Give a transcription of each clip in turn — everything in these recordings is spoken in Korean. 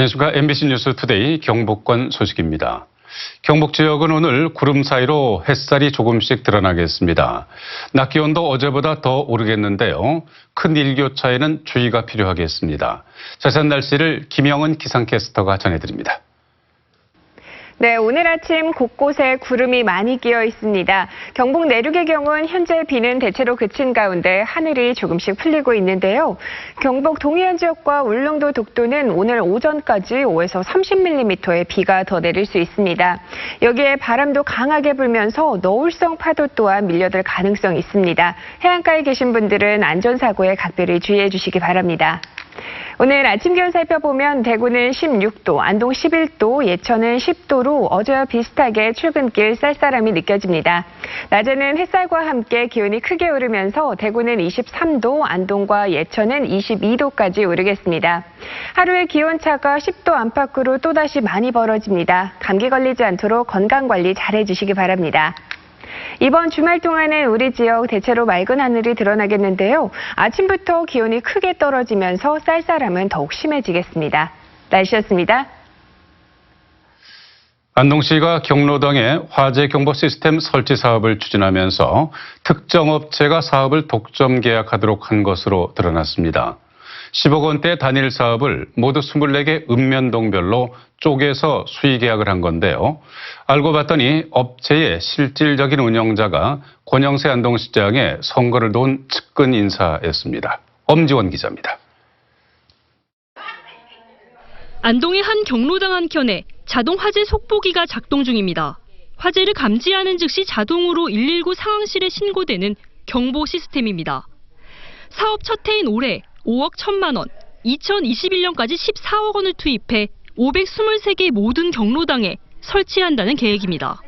안녕하십니까. MBC 뉴스 투데이 경북권 소식입니다. 경북 지역은 오늘 구름 사이로 햇살이 조금씩 드러나겠습니다. 낮 기온도 어제보다 더 오르겠는데요. 큰 일교차에는 주의가 필요하겠습니다. 자세한 날씨를 김영은 기상캐스터가 전해드립니다. 네, 오늘 아침 곳곳에 구름이 많이 끼어 있습니다. 경북 내륙의 경우는 현재 비는 대체로 그친 가운데 하늘이 조금씩 풀리고 있는데요. 경북 동해안 지역과 울릉도 독도는 오늘 오전까지 5에서 30mm의 비가 더 내릴 수 있습니다. 여기에 바람도 강하게 불면서 너울성 파도 또한 밀려들 가능성이 있습니다. 해안가에 계신 분들은 안전사고에 각별히 주의해 주시기 바랍니다. 오늘 아침 기온 살펴보면 대구는 16도, 안동 11도, 예천은 10도로 어제와 비슷하게 출근길 쌀쌀함이 느껴집니다. 낮에는 햇살과 함께 기온이 크게 오르면서 대구는 23도, 안동과 예천은 22도까지 오르겠습니다. 하루의 기온차가 10도 안팎으로 또다시 많이 벌어집니다. 감기 걸리지 않도록 건강관리 잘해주시기 바랍니다. 이번 주말 동안은 우리 지역 대체로 맑은 하늘이 드러나겠는데요. 아침부터 기온이 크게 떨어지면서 쌀쌀함은 더욱 심해지겠습니다. 날씨였습니다. 안동시가 경로당에 화재 경보 시스템 설치 사업을 추진하면서 특정 업체가 사업을 독점 계약하도록 한 것으로 드러났습니다. 10억 원대 단일 사업을 모두 24개 읍면동별로 쪼개서 수의 계약을 한 건데요. 알고 봤더니 업체의 실질적인 운영자가 권영세 안동시장에 선거를 도운 측근 인사였습니다. 엄지원 기자입니다. 안동의 한 경로당 한켠에 자동 화재 속보기가 작동 중입니다. 화재를 감지하는 즉시 자동으로 119 상황실에 신고되는 경보 시스템입니다. 사업 첫 해인 올해 5억 1천만 원, 2021년까지 14억 원을 투입해 523개 모든 경로당에 설치한다는 계획입니다.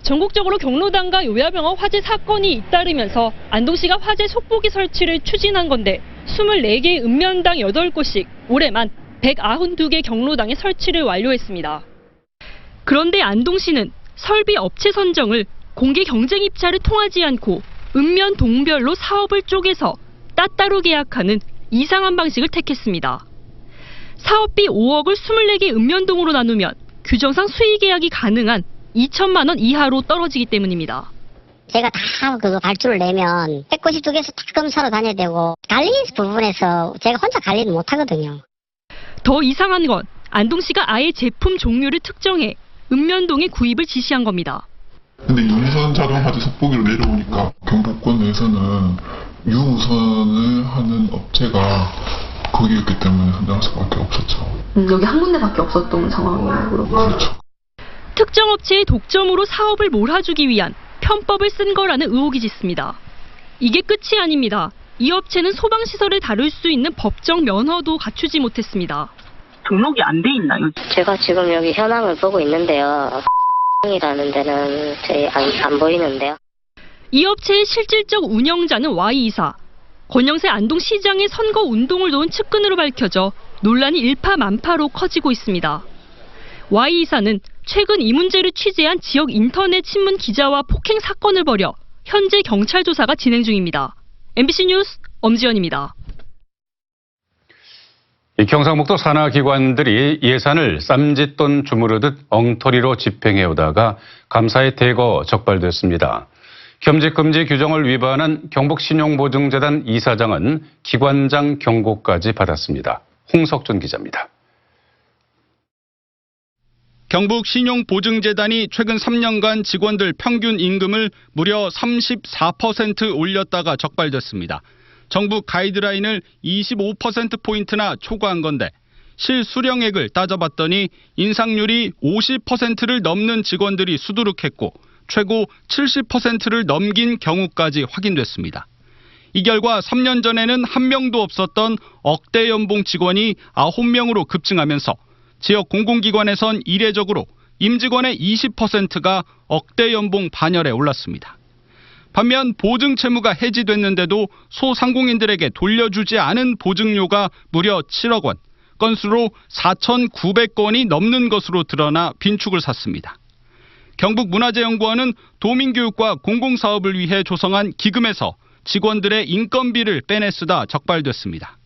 전국적으로 경로당과 요양병원 화재 사건이 잇따르면서 안동시가 화재 속보기 설치를 추진한 건데 24개 읍면당 8곳씩 올해만 192개 경로당에 설치를 완료했습니다. 그런데 안동시는 설비 업체 선정을 공개 경쟁 입찰을 통하지 않고 읍면 동별로 사업을 쪼개서 따따로 계약하는 이상한 방식을 택했습니다. 사업비 5억을 24개 읍면동으로 나누면 규정상 수의 계약이 가능한 2천만 원 이하로 떨어지기 때문입니다. 제가 다 그거 발주를 내면 192개에서 다 검사로 다녀야 되고 관리 부분에서 제가 혼자 관리는 못 하거든요. 더 이상한 건 안동시가 아예 제품 종류를 특정해 읍면동에 구입을 지시한 겁니다. 근데 유선 자동 화재 속보기로 내려오니까 경북권 내에서는 유우선을 하는 업체가 거기였기 때문에 선정할 수밖에 없었죠. 여기 한 군데밖에 없었던 상황이에요. 그렇죠. 특정 업체의 독점으로 사업을 몰아주기 위한 편법을 쓴 거라는 의혹이 짙습니다. 이게 끝이 아닙니다. 이 업체는 소방시설을 다룰 수 있는 법정 면허도 갖추지 못했습니다. 등록이 안 돼 있나요? 제가 지금 여기 현황을 보고 있는데요. 이라는 데는 저희 안 보이는데요. 이 업체의 실질적 운영자는 Y이사. 권영세 안동시장의 선거 운동을 도운 측근으로 밝혀져 논란이 일파만파로 커지고 있습니다. Y이사는 최근 이 문제를 취재한 지역 인터넷 신문 기자와 폭행 사건을 벌여 현재 경찰 조사가 진행 중입니다. MBC 뉴스 엄지연입니다. 경상북도 산하기관들이 예산을 쌈짓돈 주무르듯 엉터리로 집행해오다가 감사에 대거 적발됐습니다. 겸직금지 규정을 위반한 경북신용보증재단 이사장은 기관장 경고까지 받았습니다. 홍석준 기자입니다. 경북신용보증재단이 최근 3년간 직원들 평균 임금을 무려 34% 올렸다가 적발됐습니다. 정부 가이드라인을 25%포인트나 초과한 건데 실수령액을 따져봤더니 인상률이 50%를 넘는 직원들이 수두룩했고 최고 70%를 넘긴 경우까지 확인됐습니다. 이 결과 3년 전에는 한 명도 없었던 억대 연봉 직원이 9명으로 급증하면서 지역 공공기관에선 이례적으로 임직원의 20%가 억대 연봉 반열에 올랐습니다. 반면 보증 채무가 해지됐는데도 소상공인들에게 돌려주지 않은 보증료가 무려 7억 원, 건수로 4,900건이 넘는 것으로 드러나 빈축을 샀습니다. 경북문화재연구원은 도민교육과 공공사업을 위해 조성한 기금에서 직원들의 인건비를 빼내 쓰다 적발됐습니다.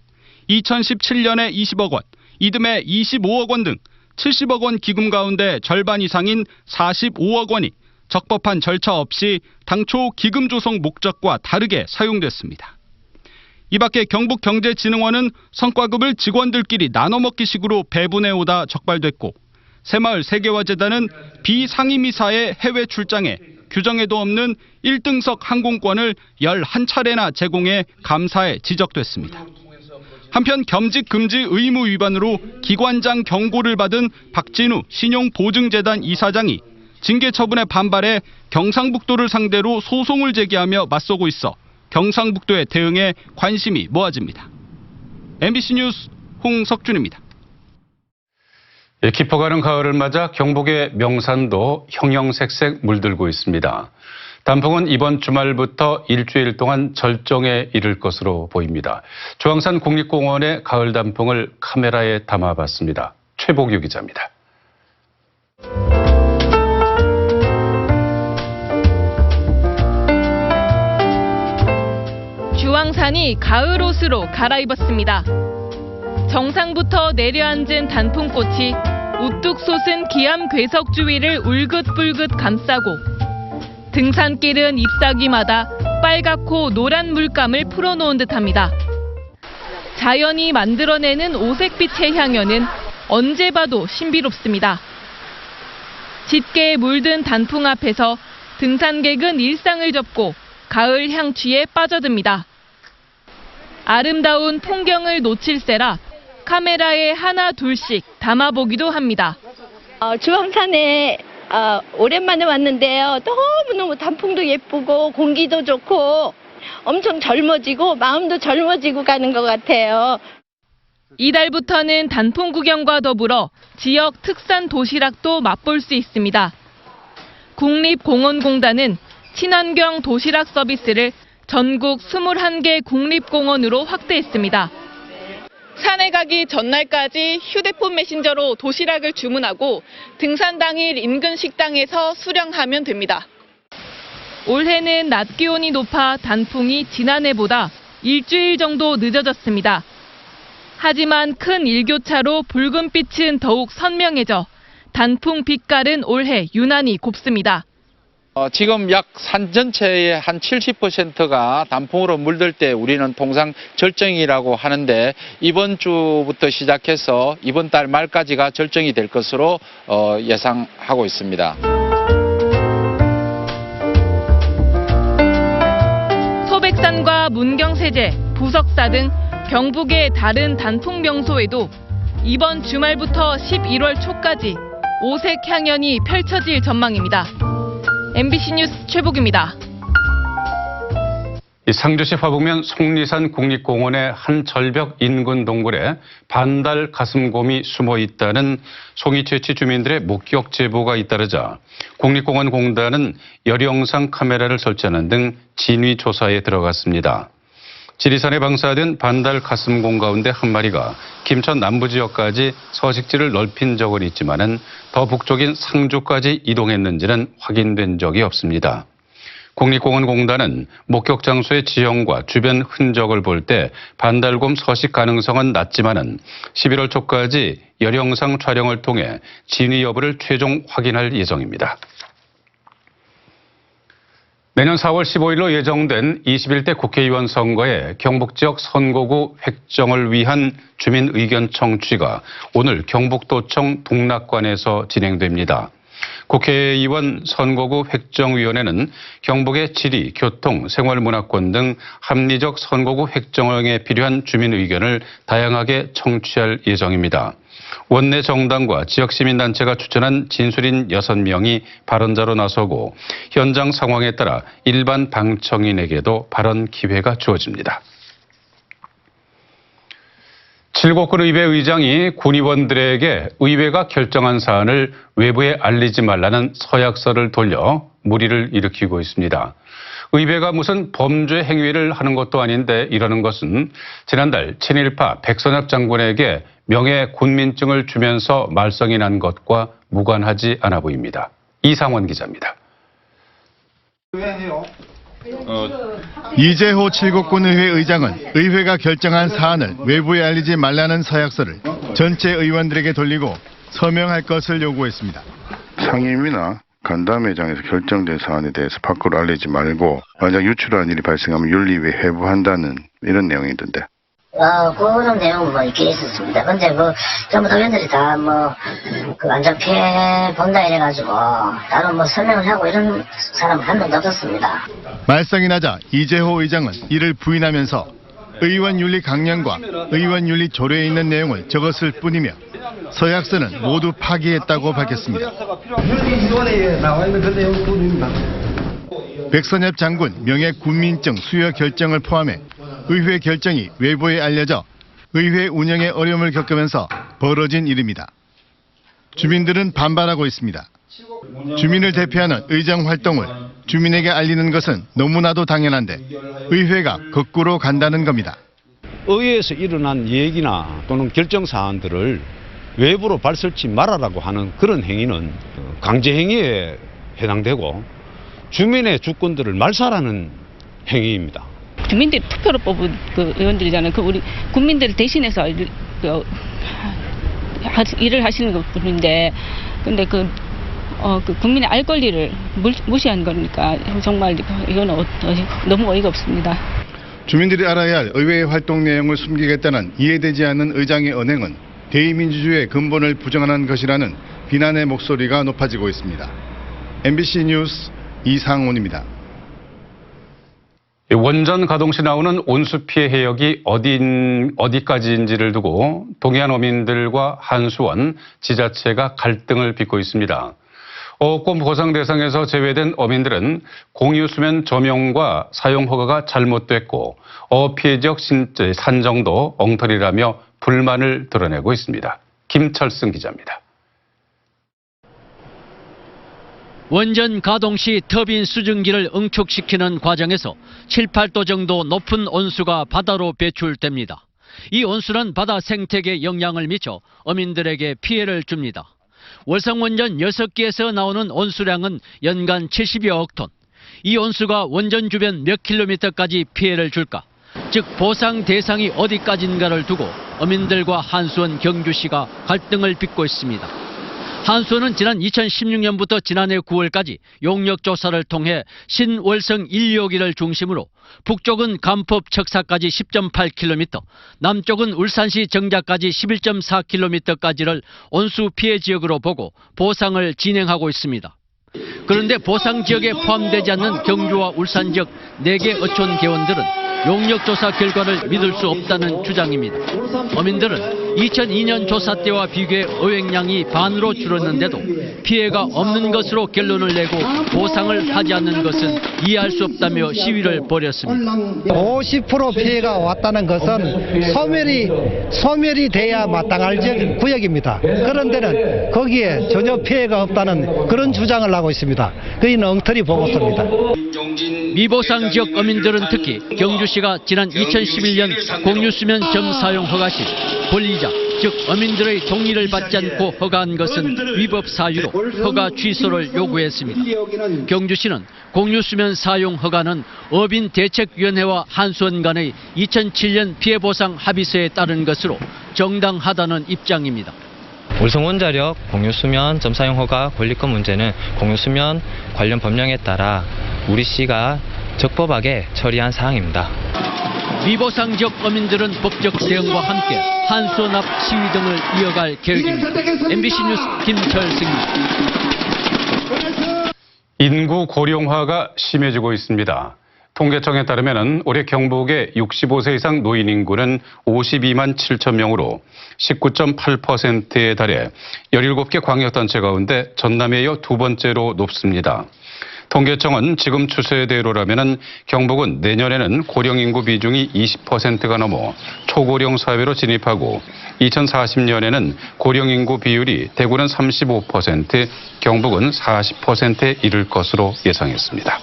2017년에 20억 원, 이듬해 25억 원 등 70억 원 기금 가운데 절반 이상인 45억 원이 적법한 절차 없이 당초 기금 조성 목적과 다르게 사용됐습니다. 이 밖에 경북경제진흥원은 성과급을 직원들끼리 나눠먹기식으로 배분해오다 적발됐고, 새마을 세계화재단은 비상임이사의 해외 출장에 규정에도 없는 1등석 항공권을 11차례나 제공해 감사에 지적됐습니다. 한편 겸직 금지 의무 위반으로 기관장 경고를 받은 박진우 신용보증재단 이사장이 징계 처분에 반발해 경상북도를 상대로 소송을 제기하며 맞서고 있어 경상북도의 대응에 관심이 모아집니다. MBC 뉴스 홍석준입니다. 깊어가는 가을을 맞아 경북의 명산도 형형색색 물들고 있습니다. 단풍은 이번 주말부터 일주일 동안 절정에 이를 것으로 보입니다. 조항산 국립공원의 가을 단풍을 카메라에 담아봤습니다. 최복유 기자입니다. 주황산이 가을 옷으로 갈아입었습니다. 정상부터 내려앉은 단풍꽃이 우뚝 솟은 기암 괴석 주위를 울긋불긋 감싸고, 등산길은 잎사귀마다 빨갛고 노란 물감을 풀어놓은 듯합니다. 자연이 만들어내는 오색빛의 향연은 언제 봐도 신비롭습니다. 짙게 물든 단풍 앞에서 등산객은 일상을 접고 가을 향취에 빠져듭니다. 아름다운 풍경을 놓칠세라 카메라에 하나 둘씩 담아보기도 합니다. 주황산에 오랜만에 왔는데요. 너무너무 단풍도 예쁘고 공기도 좋고 엄청 젊어지고 마음도 젊어지고 가는 것 같아요. 이달부터는 단풍 구경과 더불어 지역 특산 도시락도 맛볼 수 있습니다. 국립공원공단은 친환경 도시락 서비스를 전국 21개 국립공원으로 확대했습니다. 산에 가기 전날까지 휴대폰 메신저로 도시락을 주문하고 등산 당일 인근 식당에서 수령하면 됩니다. 올해는 낮 기온이 높아 단풍이 지난해보다 일주일 정도 늦어졌습니다. 하지만 큰 일교차로 붉은빛은 더욱 선명해져 단풍 빛깔은 올해 유난히 곱습니다. 지금 약 산 전체의 한 70%가 단풍으로 물들 때 우리는 통상 절정이라고 하는데, 이번 주부터 시작해서 이번 달 말까지가 절정이 될 것으로 예상하고 있습니다. 소백산과 문경세제, 부석사 등 경북의 다른 단풍 명소에도 이번 주말부터 11월 초까지 오색 향연이 펼쳐질 전망입니다. MBC 뉴스 최복입니다. 상주시 화북면 속리산 국립공원의 한 절벽 인근 동굴에 반달 가슴곰이 숨어 있다는 송이채취 주민들의 목격 제보가 잇따르자 국립공원공단은 열영상 카메라를 설치하는 등 진위 조사에 들어갔습니다. 지리산에 방사된 반달 가슴곰 가운데 한 마리가 김천 남부 지역까지 서식지를 넓힌 적은 있지만은 더 북쪽인 상주까지 이동했는지는 확인된 적이 없습니다. 국립공원공단은 목격 장소의 지형과 주변 흔적을 볼 때 반달곰 서식 가능성은 낮지만은 11월 초까지 열영상 촬영을 통해 진위 여부를 최종 확인할 예정입니다. 내년 4월 15일로 예정된 21대 국회의원 선거에 경북 지역 선거구 획정을 위한 주민 의견 청취가 오늘 경북도청 동락관에서 진행됩니다. 국회의원 선거구 획정위원회는 경북의 지리, 교통, 생활문화권 등 합리적 선거구 획정에 필요한 주민 의견을 다양하게 청취할 예정입니다. 원내 정당과 지역시민단체가 추천한 진술인 6명이 발언자로 나서고 현장 상황에 따라 일반 방청인에게도 발언 기회가 주어집니다. 칠곡군 의회 의장이 군의원들에게 의회가 결정한 사안을 외부에 알리지 말라는 서약서를 돌려 물의를 일으키고 있습니다. 의회가 무슨 범죄 행위를 하는 것도 아닌데 이러는 것은 지난달 친일파 백선엽 장군에게 명예 군민증을 주면서 말썽이 난 것과 무관하지 않아 보입니다. 이상원 기자입니다. 이재호 칠곡군의회 의장은 의회가 결정한 사안을 외부에 알리지 말라는 서약서를 전체 의원들에게 돌리고 서명할 것을 요구했습니다. 상임위나 간담회장에서 결정된 사안에 대해서 밖으로 알리지 말고 만약 유출한 일이 발생하면 윤리위에 해부한다는 이런 내용이던데. 그런 내용은 뭐 있긴 있었습니다. 근데 전부 의원들이 다 안전 피해 본다 이래가지고 다른 설명을 하고 이런 사람은 한 명도 없었습니다. 말썽이 나자 이재호 의장은 이를 부인하면서 의원 윤리 강령과 의원 윤리 조례에 있는 내용을 적었을 뿐이며 서약서는 모두 파기했다고 밝혔습니다. 백선엽 장군 명예 군민증 수여 결정을 포함해 의회 결정이 외부에 알려져 의회 운영에 어려움을 겪으면서 벌어진 일입니다. 주민들은 반발하고 있습니다. 주민을 대표하는 의정 활동을 주민에게 알리는 것은 너무나도 당연한데 의회가 거꾸로 간다는 겁니다. 의회에서 일어난 얘기나 또는 결정 사안들을 외부로 발설치 말아라고 하는 그런 행위는 강제행위에 해당되고 주민의 주권들을 말살하는 행위입니다. 주민들이 투표로 뽑은 의원들이잖아요. 우리 국민들을 대신해서 일을 하시는 분인데, 근데 국민의 알 권리를 무시한 거니까 정말 이거는 너무 어이가 없습니다. 주민들이 알아야 할 의회의 활동 내용을 숨기겠다는 이해되지 않는 의장의 언행은 대의민주주의의 근본을 부정하는 것이라는 비난의 목소리가 높아지고 있습니다. MBC 뉴스 이상훈입니다. 원전 가동 시 나오는 온수 피해 해역이 어디까지인지를 두고 동해안 어민들과 한수원, 지자체가 갈등을 빚고 있습니다. 어권 보상 대상에서 제외된 어민들은 공유수면 조명과 사용 허가가 잘못됐고 피해 지역 산정도 엉터리라며 불만을 드러내고 있습니다. 김철승 기자입니다. 원전 가동 시 터빈 수증기를 응축시키는 과정에서 7, 8도 정도 높은 온수가 바다로 배출됩니다. 이 온수는 바다 생태계에 영향을 미쳐 어민들에게 피해를 줍니다. 월성원전 6기에서 나오는 온수량은 연간 70여억 톤. 이 온수가 원전 주변 몇 킬로미터까지 피해를 줄까? 즉 보상 대상이 어디까지인가를 두고 어민들과 한수원, 경주시가 갈등을 빚고 있습니다. 한수원은 지난 2016년부터 지난해 9월까지 용역 조사를 통해 신월성 1, 2호기를 중심으로 북쪽은 간법 척사까지 10.8km, 남쪽은 울산시 정자까지 11.4km까지를 온수 피해 지역으로 보고 보상을 진행하고 있습니다. 그런데 보상 지역에 포함되지 않는 경주와 울산 지역 4개 어촌 개원들은 용역 조사 결과를 믿을 수 없다는 주장입니다. 어민들은 2002년 조사 때와 비교해 어획량이 반으로 줄었는데도 피해가 없는 것으로 결론을 내고 보상을 하지 않는 것은 이해할 수 없다며 시위를 벌였습니다. 50% 피해가 왔다는 것은 소멸이 돼야 마땅할 구역입니다. 그런 데는 거기에 전혀 피해가 없다는 그런 주장을 하고 있습니다. 그이는 엉터리 보고서입니다. 미보상 지역 어민들은 특히 경주시가 지난 2011년 공유수면 점 사용 허가 시 권리자, 즉 어민들의 동의를 받지 않고 허가한 것은 위법 사유로 허가 취소를 요구했습니다. 경주시는 공유수면 사용 허가는 어민대책위원회와 한수원 간의 2007년 피해보상 합의서에 따른 것으로 정당하다는 입장입니다. 월성원자력 공유수면 점사용 허가 권리권 문제는 공유수면 관련 법령에 따라 우리 시가 적법하게 처리한 사항입니다. 미보상 지역 어민들은 법적 대응과 함께 한수원 앞 시위 등을 이어갈 계획입니다. MBC 뉴스 김철승입니다. 인구 고령화가 심해지고 있습니다. 통계청에 따르면 올해 경북의 65세 이상 노인 인구는 52만 7천 명으로 19.8%에 달해 17개 광역단체 가운데 전남에 이어 두 번째로 높습니다. 통계청은 지금 추세대로라면 경북은 내년에는 고령 인구 비중이 20%가 넘어 초고령 사회로 진입하고 2040년에는 고령 인구 비율이 대구는 35%, 경북은 40%에 이를 것으로 예상했습니다.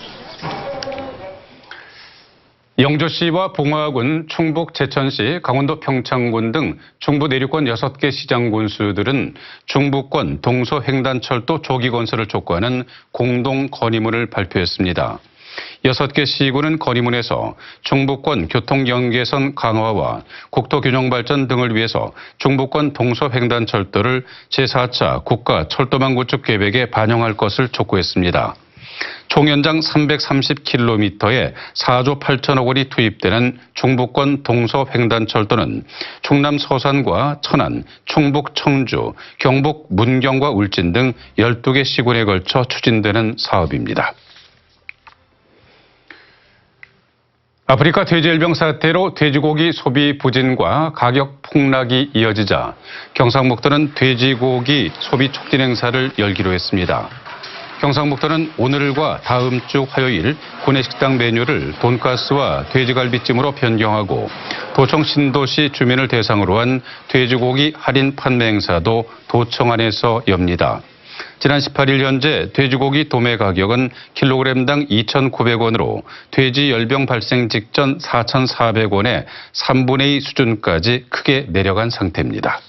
영주시와 봉화군, 충북 제천시, 강원도 평창군 등 중부 내륙권 6개 시장 군수들은 중부권 동서횡단철도 조기 건설을 촉구하는 공동 건의문을 발표했습니다. 6개 시군은 건의문에서 중부권 교통경계선 강화와 국토균형발전 등을 위해서 중부권 동서횡단철도를 제4차 국가철도망 구축 계획에 반영할 것을 촉구했습니다. 총연장 330km에 4조 8천억 원이 투입되는 중부권 동서횡단철도는 충남 서산과 천안, 충북 청주, 경북 문경과 울진 등 12개 시군에 걸쳐 추진되는 사업입니다. 아프리카 돼지열병 사태로 돼지고기 소비 부진과 가격 폭락이 이어지자 경상북도는 돼지고기 소비 촉진 행사를 열기로 했습니다. 경상북도는 오늘과 다음 주 화요일 구내식당 메뉴를 돈가스와 돼지갈비찜으로 변경하고 도청 신도시 주민을 대상으로 한 돼지고기 할인 판매 행사도 도청 안에서 엽니다. 지난 18일 현재 돼지고기 도매 가격은 킬로그램당 2,900원으로 돼지 열병 발생 직전 4,400원에 3분의 2 수준까지 크게 내려간 상태입니다.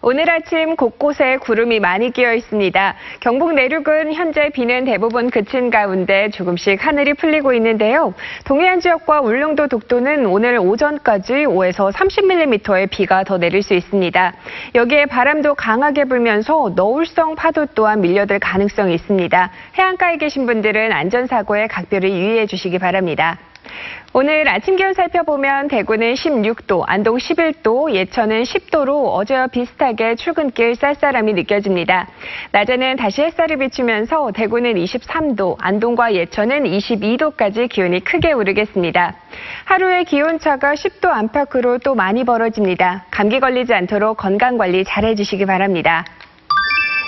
오늘 아침 곳곳에 구름이 많이 끼어 있습니다. 경북 내륙은 현재 비는 대부분 그친 가운데 조금씩 하늘이 풀리고 있는데요. 동해안 지역과 울릉도 독도는 오늘 오전까지 5에서 30mm의 비가 더 내릴 수 있습니다. 여기에 바람도 강하게 불면서 너울성 파도 또한 밀려들 가능성이 있습니다. 해안가에 계신 분들은 안전사고에 각별히 유의해 주시기 바랍니다. 오늘 아침 기온 살펴보면 대구는 16도, 안동 11도, 예천은 10도로 어제와 비슷하게 출근길 쌀쌀함이 느껴집니다. 낮에는 다시 햇살이 비추면서 대구는 23도, 안동과 예천은 22도까지 기온이 크게 오르겠습니다. 하루의 기온차가 10도 안팎으로 또 많이 벌어집니다. 감기 걸리지 않도록 건강관리 잘 해주시기 바랍니다.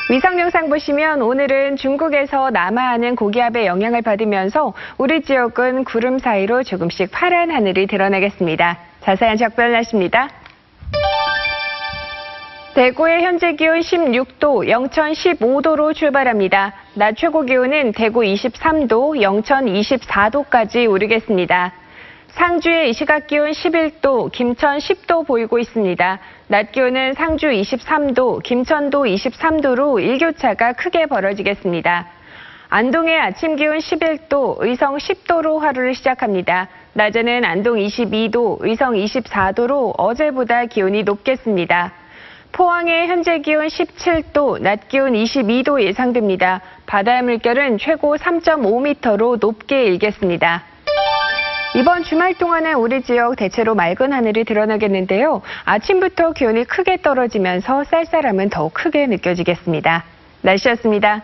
위성 영상 보시면 오늘은 중국에서 남하하는 고기압의 영향을 받으면서 우리 지역은 구름 사이로 조금씩 파란 하늘이 드러나겠습니다. 자세한 적별 날씨입니다. 대구의 현재 기온 16도, 영천 15도로 출발합니다. 낮 최고 기온은 대구 23도, 영천 24도까지 오르겠습니다. 상주의 이 시각 기온 11도, 김천 10도 보이고 있습니다. 낮 기온은 상주 23도, 김천도 23도로 일교차가 크게 벌어지겠습니다. 안동의 아침 기온 11도, 의성 10도로 하루를 시작합니다. 낮에는 안동 22도, 의성 24도로 어제보다 기온이 높겠습니다. 포항의 현재 기온 17도, 낮 기온 22도 예상됩니다. 바다의 물결은 최고 3.5m로 높게 일겠습니다. 이번 주말 동안은 우리 지역 대체로 맑은 하늘이 드러나겠는데요. 아침부터 기온이 크게 떨어지면서 쌀쌀함은 더욱 크게 느껴지겠습니다. 날씨였습니다.